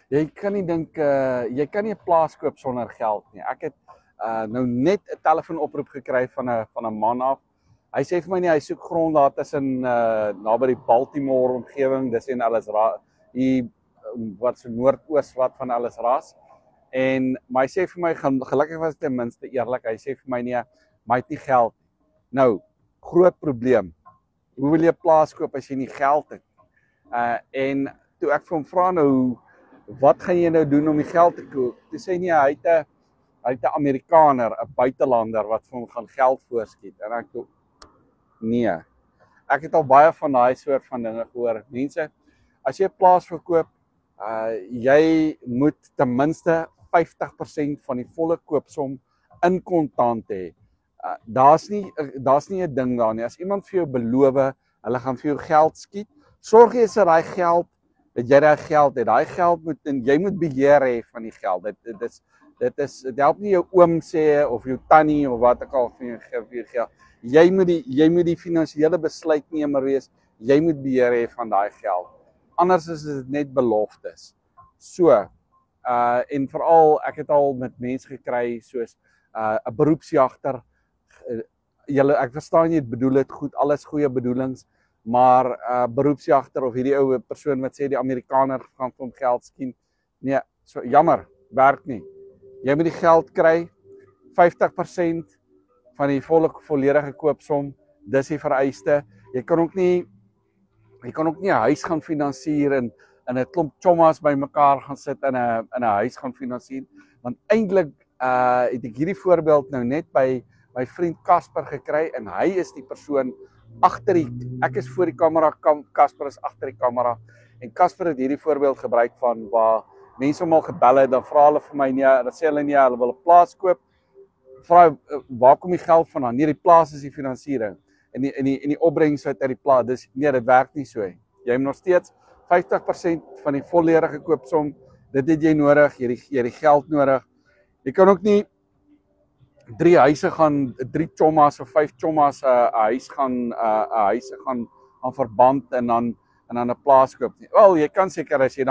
Jy kan nie dink jy kan nie 'n plaas koop sonder geld nie. Ek het nou net 'n telefoonoproep gekry van 'n man af. Hy sê vir my nie hy soek grond daar tussen naby die Baltimore omgewing, dis in Ellisras, hier wat so noordoos wat van Ellisras. Maar hy sê vir my gelukkig was dit ten minste eerlik. Hy sê vir my nee, maar hy het nie geld nie. Nou, groot probleem. Hoe wil jy 'n plaas koop as jy nie geld het? En toe ek vir hom vra nou, wat gaan jy nou doen om die geld te koop? Toe sê nee, hy het 'n Amerikaner, 'n buitelander wat vir hom gaan geld voorskiet. En ek toe nee. Ek het al baie van daai soort van dinge gehoor. Mense, as jy 'n plaas verkoop, jy moet ten minste 50% van die volle koopsom in kontant hê. Daar's nie 'n ding daar nie. As iemand vir jou beloof, hulle gaan vir jou geld skiet, sorg jy dat daai geld, dat jy daai geld het. Daai geld moet en jy moet beheer hê van die geld. Dit help nie jou oom sê of jou tannie of wat ook al vir jou geld. Jy moet die finansiële besluitnemer wees. Jy moet beheer hê van daai geld. Anders is dit net beloftes. So, en veral ek het al met mense gekry soos 'n beroepsjagter. Ek verstaan jy bedoel dit goed, alles goeie bedoelings, maar beroepsjagter of hierdie ou persoon wat sê die Amerikaner gaan vir hom geld skiet. Nee, so jammer, werk nie. Jy moet die geld kry, 50% van die volledige koopsom, dis die vereiste. Jy kan ook nie 'n huis gaan finansier en 'n klomp chommas bymekaar gaan sit in 'n huis gaan finansier, want eintlik het ek hierdie voorbeeld nou net by my vriend Casper gekry en hy is die persoon agter ek is voor die kamera, Casper is agter die kamera en Casper het hierdie voorbeeld gebruik van waar mense hom al gebel het, dan vra hulle vir my nee, dan sê hulle nee, hulle wil 'n plaas koop. Vra waar kom die geld vandaan? Nee, die plaas is die finansiering en die opbrengs uit die plaas. Dis nee, dit werk nie so nie. Jy moet nog steeds 50% van die volledige koopsom, dit het jy nodig, jy het die geld nodig. Jy kan ook nie 3 chommas of 5 chommas 'n huis gaan verband en dan 'n plaas koop nie. Wel, jy kan seker as jy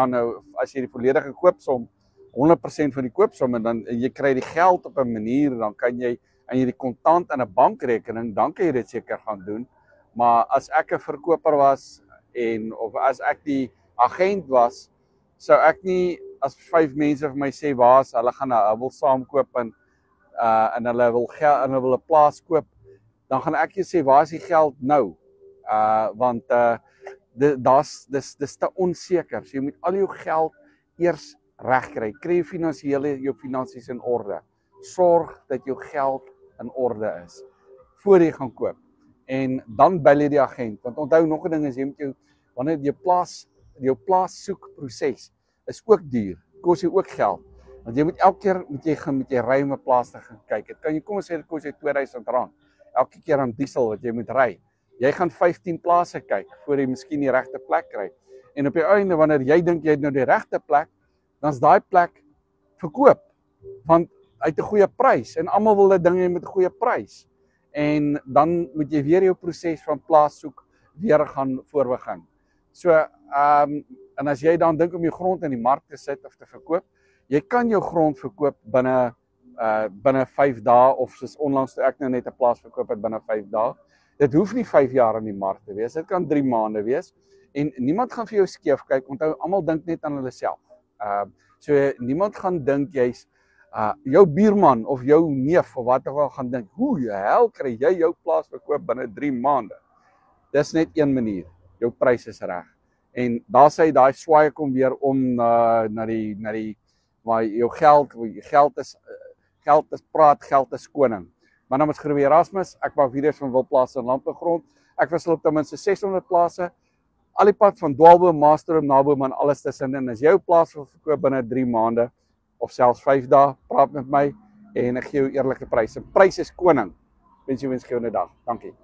die volledige koopsom 100% van die koopsom en dan jy kry die geld op 'n manier, dan kan jy die kontant in 'n bankrekening, dan kan jy dit seker gaan doen. Maar as ek 'n verkoper was of as ek die agent was, sou ek nie as 5 mense vir my sê hulle wil saamkoop en hulle wil 'n plaas koop, dan gaan ek jou sê waar is die geld nou? Want dis te onseker. So jy moet al jou geld eers regkry. Kry jou finansies in orde. Sorg dat jou geld in orde is voor jy gaan koop. En dan bel jy die agent, want onthou nog 'n ding is wanneer jou plaas soek proses is ook duur. Kos jy ook geld. Want jy moet elke keer moet jy ry om 'n plaas te gaan kyk. Dit kan jy kom ons sê dit kos jy R2000 elke keer aan diesel wat jy moet ry. Jy gaan 15 plase kyk voor jy miskien die regte plek kry. En op die einde wanneer jy dink jy het nou die regte plek, dan's daai plek verkoop. Want uit 'n goeie prys en almal wil dit ding hê met 'n goeie prys. En dan moet jy weer jou proses van plaas soek weer gaan voorbegin. So en as jy dan dink om jou grond in die mark te sit of te verkoop, jy kan jou grond verkoop binne 5 dae of soos onlangs toe ek nou net 'n plaas verkoop het binne 5 dae. Dit hoef nie 5 jaar in die mark te wees. Dit kan 3 maande wees en niemand gaan vir jou skeef kyk. Onthou, almal dink net aan hulle self. So niemand gaan dink jy's jou buurman of jou neef of wat ook al gaan dink, hoe die hel kry jy jou plaas verkoop binne 3 maande? Dis net een manier. Jou prys is reg. En daar sê daai swaai kom weer om na die waar jou geld is praat, geld is koning. My naam is Groewe Erasmus, ek maak video's van wildplase en landbougrond. Ek wissel op ten minste 600 plase. Al die pad van dwaalboom, maasboom, naboom en alles tussenin. As jy jou plaas wil verkoop binne 3 maande of selfs 5 dae, praat met my en ek gee jou eerlike pryse. Prys is koning. Wens jou 'n wensgewende dag. Dankie.